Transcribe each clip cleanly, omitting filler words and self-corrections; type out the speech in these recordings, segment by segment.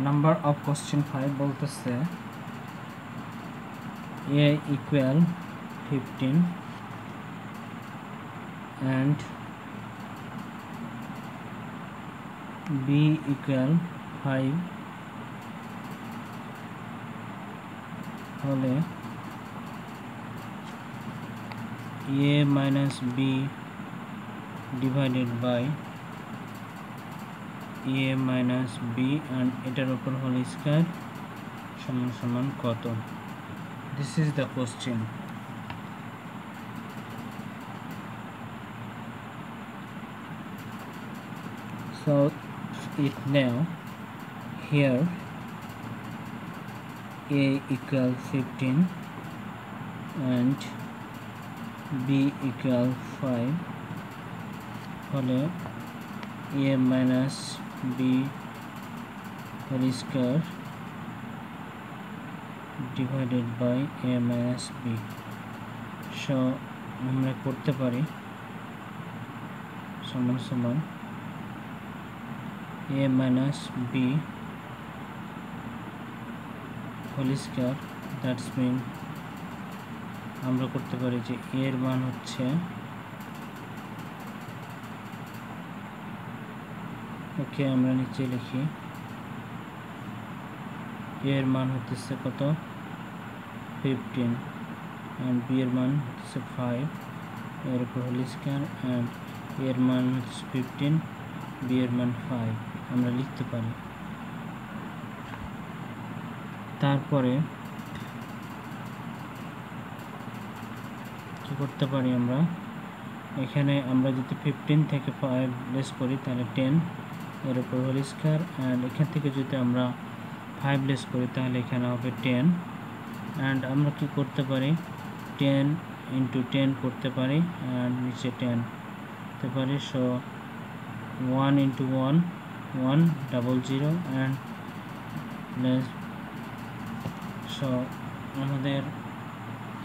Number of question 5 বলতেছে a equal 15 and b equal 5 হলে a minus b divided by a minus b and এটার উপর whole square সমান সমান কত? This is the question. So it now here a equal 15 and b equal 5 হলে a minus b whole square divided by a minus b. So আমরা করতে পারি সমান সমান a minus b whole square, that's mean আমরা করতে পারি যে a এর মান হচ্ছে ওকে আমরা নিচে লিখি a এর মান হচ্ছে কত 15 and b এর মান হচ্ছে 5 এর উপর হোল স্কয়ার and a এর মান হচ্ছে 15 b এর মান 5 আমরা লিখতে পারি। তারপরে কি করতে পারি আমরা এখানে আমরা যদি 15 থেকে 5 লেস করি তাহলে 10 এর উপর হোল স্কয়ার and এখান থেকে যদি আমরা 5 লেস করি তাহলে এখানে হবে 10 and আমরা কি করতে পারি 10 into 10 করতে পারি and নিচে 10 করতে পারি। So 1 into 1 100 and less, so আমাদের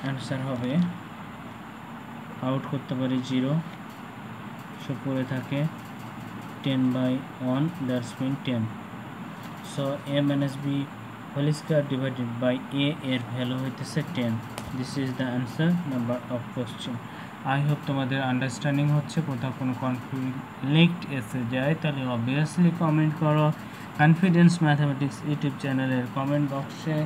অ্যান্সার হবে আউট করতে পারি 0, সো পড়ে থাকে 10/1, that's mean 10। So a minus b whole square divided by a এর ভ্যালু হইতেছে 10। This is the answer number of question. I hope তোমাদের আন্ডারস্ট্যান্ডিং হচ্ছে। কোথাও কোনো কনফ্লিক্ট এসে যায় তাহলে অবভিয়াসলি কমেন্ট করো কনফিডেন্স ম্যাথামেটিক্স ইউটিউব চ্যানেলের কমেন্ট বক্সে।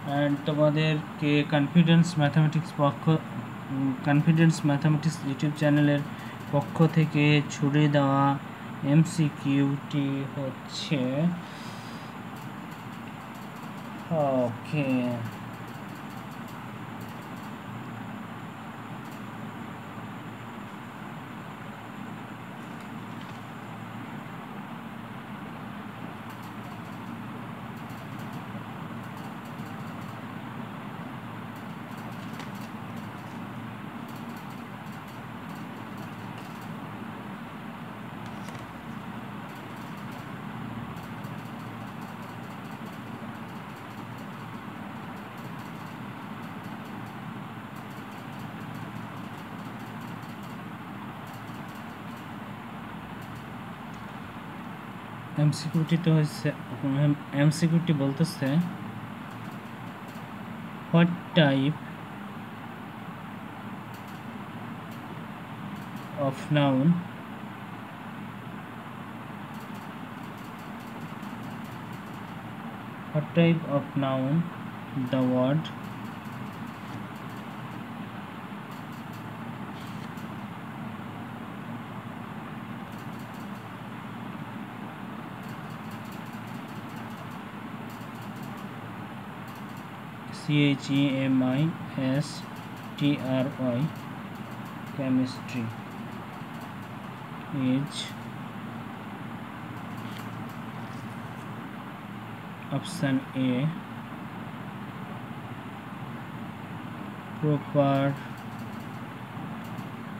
অ্যান্ড তোমাদেরকে কনফিডেন্স ম্যাথামেটিক্স ইউটিউব চ্যানেলের পক্ষ থেকে ছুড়ে দেওয়া এমসিকিউটি হচ্ছে ওকে এমসিকিউটি বলতেছে what type of noun the word chemistry chemistry is option A proper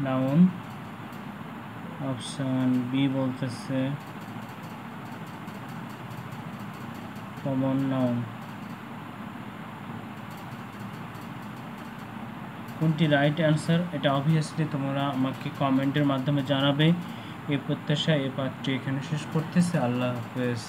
noun, option B বলতেছে common noun। কোনটি রাইট অ্যান্সার এটা অবভিয়াসলি তোমরা আমাকে কমেন্টের মাধ্যমে জানাবে। এই প্রত্যাশা এই পাঠটি এখানে শেষ করতেছে। আল্লাহ হাফেজ।